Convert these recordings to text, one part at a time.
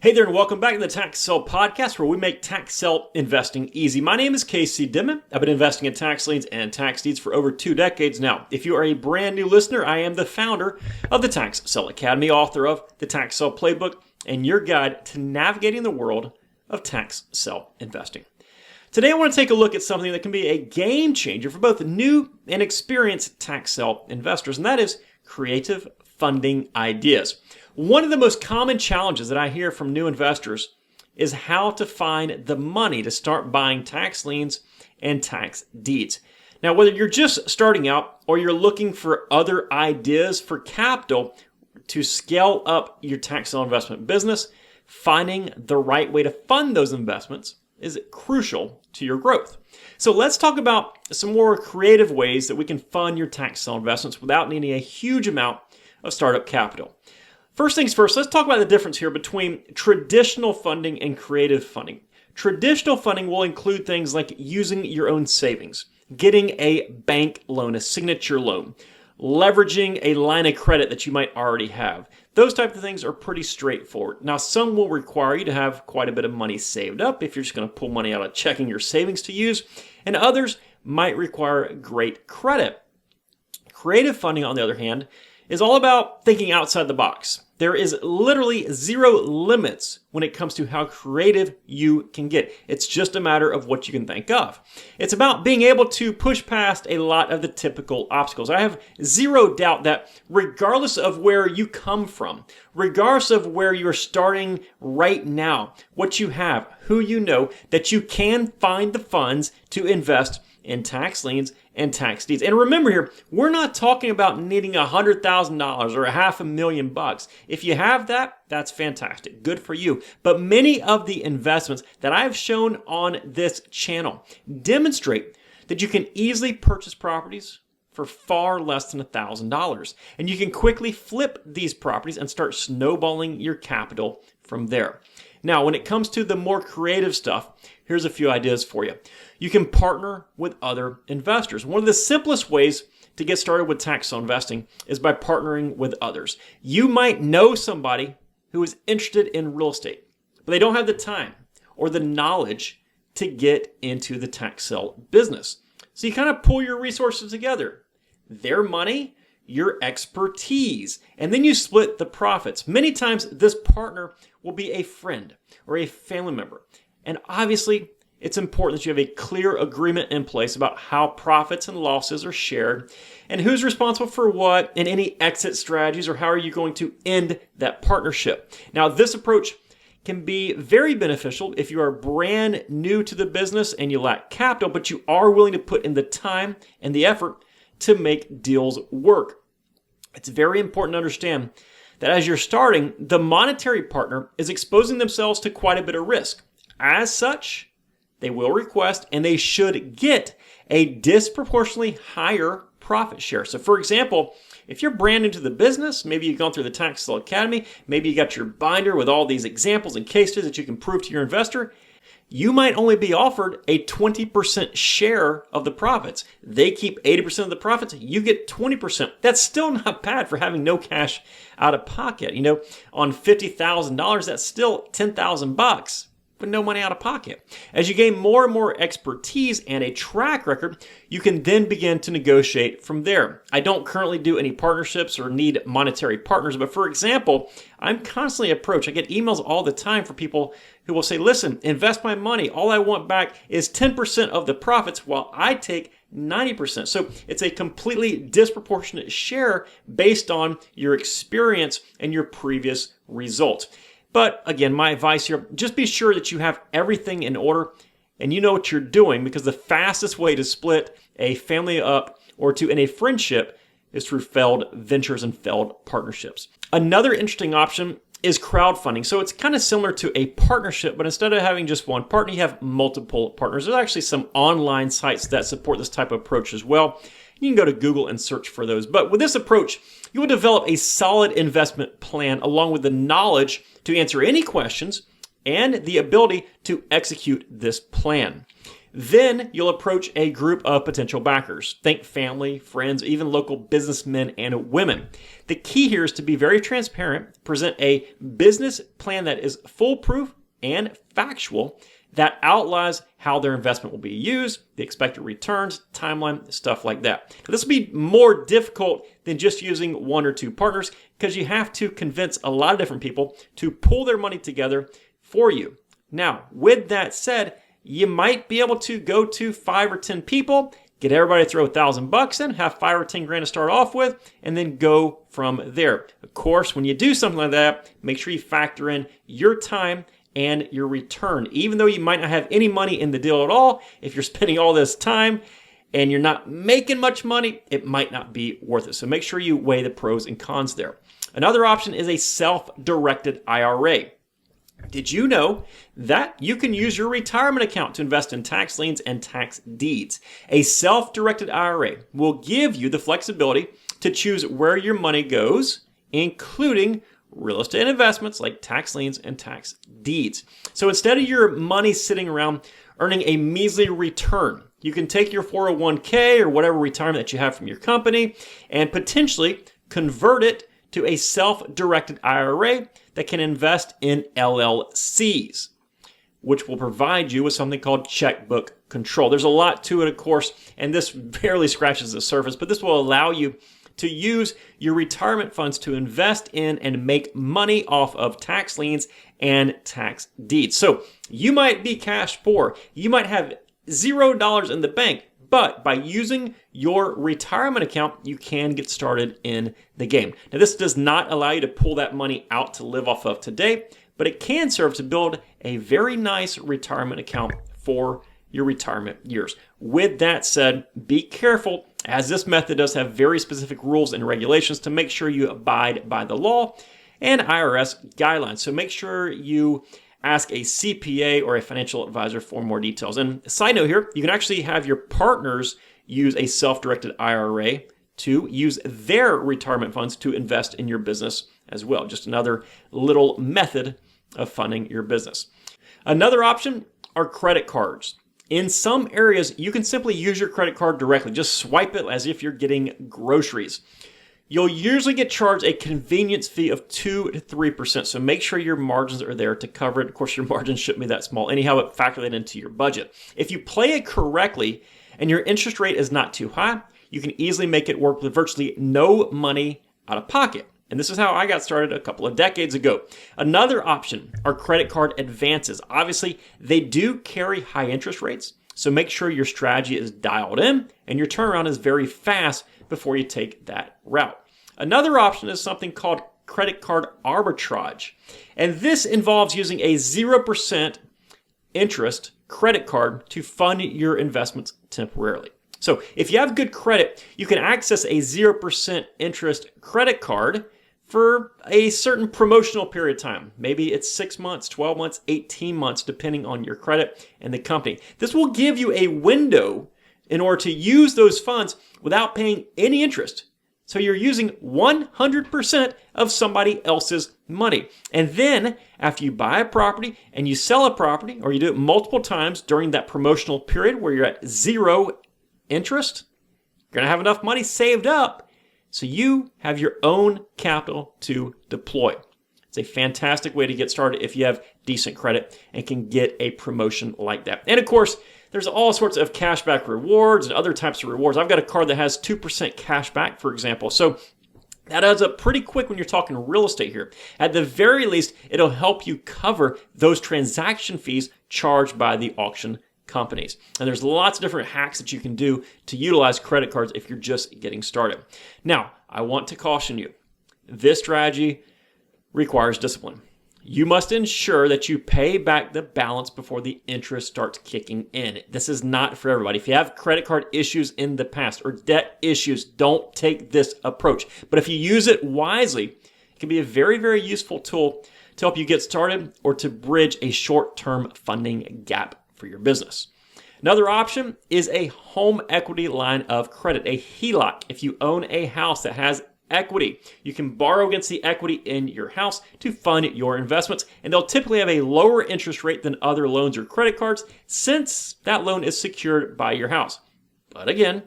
Hey there, and welcome back to the Tax Sale Podcast, where we make tax sale investing easy. My name is Casey Dimon. I've been investing in tax liens and tax deeds for over 2 decades now. If you are a brand new listener, I am the founder of the Tax Sale Academy, author of the Tax Sale Playbook, and your guide to navigating the world of tax sale investing. Today, I want to take a look at something that can be a game changer for both new and experienced tax sale investors, and that is creative funding ideas. One of the most common challenges that I hear from new investors is how to find the money to start buying tax liens and tax deeds. Now, whether you're just starting out or you're looking for other ideas for capital to scale up your tax sale investment business, finding the right way to fund those investments is crucial to your growth. So let's talk about some more creative ways that we can fund your tax sale investments without needing a huge amount of startup capital. First things first, let's talk about the difference here between traditional funding and creative funding. Traditional funding will include things like using your own savings, getting a bank loan, a signature loan, leveraging a line of credit that you might already have. Those type of things are pretty straightforward. Now, some will require you to have quite a bit of money saved up if you're just going to pull money out of checking your savings to use, and others might require great credit. Creative funding, on the other hand, is all about thinking outside the box. There is literally zero limits when it comes to how creative you can get. It's just a matter of what you can think of. It's about being able to push past a lot of the typical obstacles. I have zero doubt that regardless of where you come from, regardless of where you're starting right now, what you have, who you know, that you can find the funds to invest in tax liens and tax deeds. And remember here, we're not talking about needing $100,000 or $500,000. If you have that, that's fantastic. Good for you. But many of the investments that I've shown on this channel demonstrate that you can easily purchase properties for far less than $1,000. And you can quickly flip these properties and start snowballing your capital from there. Now, when it comes to the more creative stuff, here's a few ideas for you. You can partner with other investors. One of the simplest ways to get started with tax sale investing is by partnering with others. You might know somebody who is interested in real estate, but they don't have the time or the knowledge to get into the tax sale business. So you kind of pull your resources together. Their money, your expertise, and then you split the profits. Many times this partner will be a friend or a family member. And obviously, it's important that you have a clear agreement in place about how profits and losses are shared and who's responsible for what and any exit strategies or how are you going to end that partnership. Now, this approach can be very beneficial if you are brand new to the business and you lack capital, but you are willing to put in the time and the effort to make deals work. It's very important to understand that as you're starting, the monetary partner is exposing themselves to quite a bit of risk. As such, they will request and they should get a disproportionately higher profit share. So for example, if you're brand new to the business, maybe you've gone through the Tax Sale Academy, maybe you got your binder with all these examples and cases that you can prove to your investor, you might only be offered a 20% share of the profits. They keep 80% of the profits, you get 20%. That's still not bad for having no cash out of pocket. You know, on $50,000, that's still $10,000. But no money out of pocket. As you gain more and more expertise and a track record, you can then begin to negotiate from there. I don't currently do any partnerships or need monetary partners, but for example, I'm constantly approached. I get emails all the time for people who will say, listen, invest my money. All I want back is 10% of the profits while I take 90%. So it's a completely disproportionate share based on your experience and your previous results. But again, my advice here, just be sure that you have everything in order and you know what you're doing, because the fastest way to split a family up or to end a friendship is through failed ventures and failed partnerships. Another interesting option is crowdfunding. So it's kind of similar to a partnership, but instead of having just one partner, you have multiple partners. There's actually some online sites that support this type of approach as well. You can go to Google and search for those. But with this approach, you will develop a solid investment plan along with the knowledge to answer any questions and the ability to execute this plan. Then you'll approach a group of potential backers. Think family, friends, even local businessmen and women. The key here is to be very transparent, present a business plan that is foolproof and factual, that outlines how their investment will be used, the expected returns, timeline, stuff like that. Now, this will be more difficult than just using one or two partners because you have to convince a lot of different people to pull their money together for you. Now, with that said, you might be able to go to 5 or 10 people, get everybody to throw $1,000 in, have 5 or 10 grand to start off with, and then go from there. Of course, when you do something like that, make sure you factor in your time and your return. Even though you might not have any money in the deal at all, if you're spending all this time and you're not making much money, it might not be worth it. So make sure you weigh the pros and cons there. Another option is a self-directed IRA. Did you know that you can use your retirement account to invest in tax liens and tax deeds? A self-directed IRA will give you the flexibility to choose where your money goes, including real estate investments like tax liens and tax deeds. So instead of your money sitting around earning a measly return, you can take your 401k or whatever retirement that you have from your company and potentially convert it to a self-directed IRA that can invest in LLCs, which will provide you with something called checkbook control. There's a lot to it, of course, and this barely scratches the surface, but this will allow you to use your retirement funds to invest in and make money off of tax liens and tax deeds. So you might be cash poor. You might have $0 in the bank, but by using your retirement account, you can get started in the game. Now, this does not allow you to pull that money out to live off of today, but it can serve to build a very nice retirement account for your retirement years. With that said, be careful, as this method does have very specific rules and regulations to make sure you abide by the law and IRS guidelines. So make sure you ask a CPA or a financial advisor for more details. And a side note here, you can actually have your partners use a self-directed IRA to use their retirement funds to invest in your business as well. Just another little method of funding your business. Another option are credit cards. In some areas, you can simply use your credit card directly. Just swipe it as if you're getting groceries. You'll usually get charged a convenience fee of 2 to 3%, so make sure your margins are there to cover it. Of course, your margins shouldn't be that small anyhow, but factor that into your budget. If you play it correctly and your interest rate is not too high, you can easily make it work with virtually no money out of pocket. And this is how I got started a couple of decades ago. Another option are credit card advances. Obviously, they do carry high interest rates, so make sure your strategy is dialed in and your turnaround is very fast before you take that route. Another option is something called credit card arbitrage. And this involves using a 0% interest credit card to fund your investments temporarily. So if you have good credit, you can access a 0% interest credit card for a certain promotional period of time. Maybe it's 6 months, 12 months, 18 months, depending on your credit and the company. This will give you a window in order to use those funds without paying any interest. So you're using 100% of somebody else's money. And then after you buy a property and you sell a property, or you do it multiple times during that promotional period where you're at 0 interest, you're going to have enough money saved up so you have your own capital to deploy. It's a fantastic way to get started if you have decent credit and can get a promotion like that. And of course, there's all sorts of cashback rewards and other types of rewards. I've got a card that has 2% cashback, for example. So that adds up pretty quick when you're talking real estate here. At the very least, it'll help you cover those transaction fees charged by the auction companies. And there's lots of different hacks that you can do to utilize credit cards if you're just getting started. Now, I want to caution you. This strategy requires discipline. You must ensure that you pay back the balance before the interest starts kicking in. This is not for everybody. If you have credit card issues in the past or debt issues, don't take this approach. But if you use it wisely, it can be a very, very useful tool to help you get started or to bridge a short-term funding gap for your business. Another option is a home equity line of credit, a HELOC. If you own a house that has equity. You can borrow against the equity in your house to fund your investments, and they'll typically have a lower interest rate than other loans or credit cards since that loan is secured by your house. But again,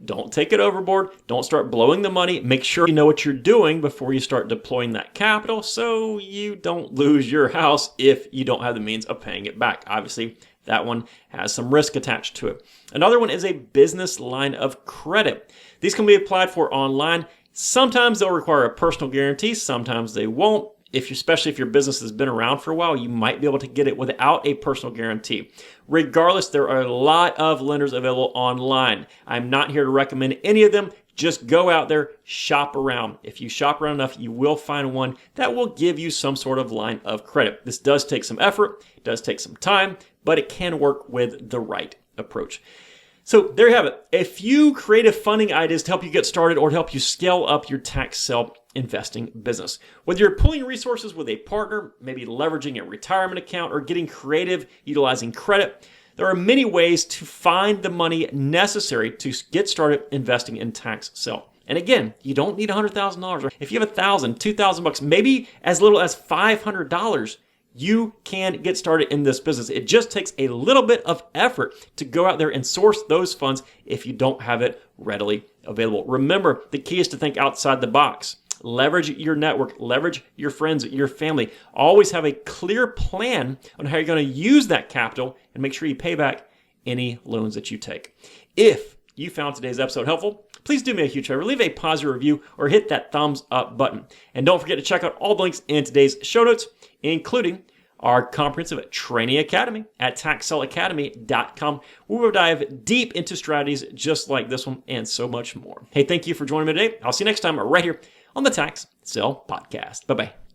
don't take it overboard. Don't start blowing the money. Make sure you know what you're doing before you start deploying that capital so you don't lose your house if you don't have the means of paying it back. Obviously, that one has some risk attached to it. Another one is a business line of credit. These can be applied for online. Sometimes they'll require a personal guarantee. Sometimes they won't. Especially if your business has been around for a while, you might be able to get it without a personal guarantee. Regardless, there are a lot of lenders available online. I'm not here to recommend any of them. Just go out there, shop around. If you shop around enough, you will find one that will give you some sort of line of credit. This does take some effort, it does take some time, but it can work with the right approach. So there you have it. A few creative funding ideas to help you get started or to help you scale up your tax sale investing business. Whether you're pooling resources with a partner, maybe leveraging a retirement account, or getting creative utilizing credit, there are many ways to find the money necessary to get started investing in tax sale. And again, you don't need $100,000. If you have $1,000, $2,000, maybe as little as $500, you can get started in this business. It just takes a little bit of effort to go out there and source those funds if you don't have it readily available. Remember, the key is to think outside the box. Leverage your network, leverage your friends, your family. Always have a clear plan on how you're going to use that capital and make sure you pay back any loans that you take. If you found today's episode helpful, please do me a huge favor. Leave a positive review or hit that thumbs up button. And don't forget to check out all the links in today's show notes, including our comprehensive training academy at taxsaleacademy.com. We will dive deep into strategies just like this one and so much more. Hey, thank you for joining me today. I'll see you next time right here on the Tax Sale Podcast. Bye-bye.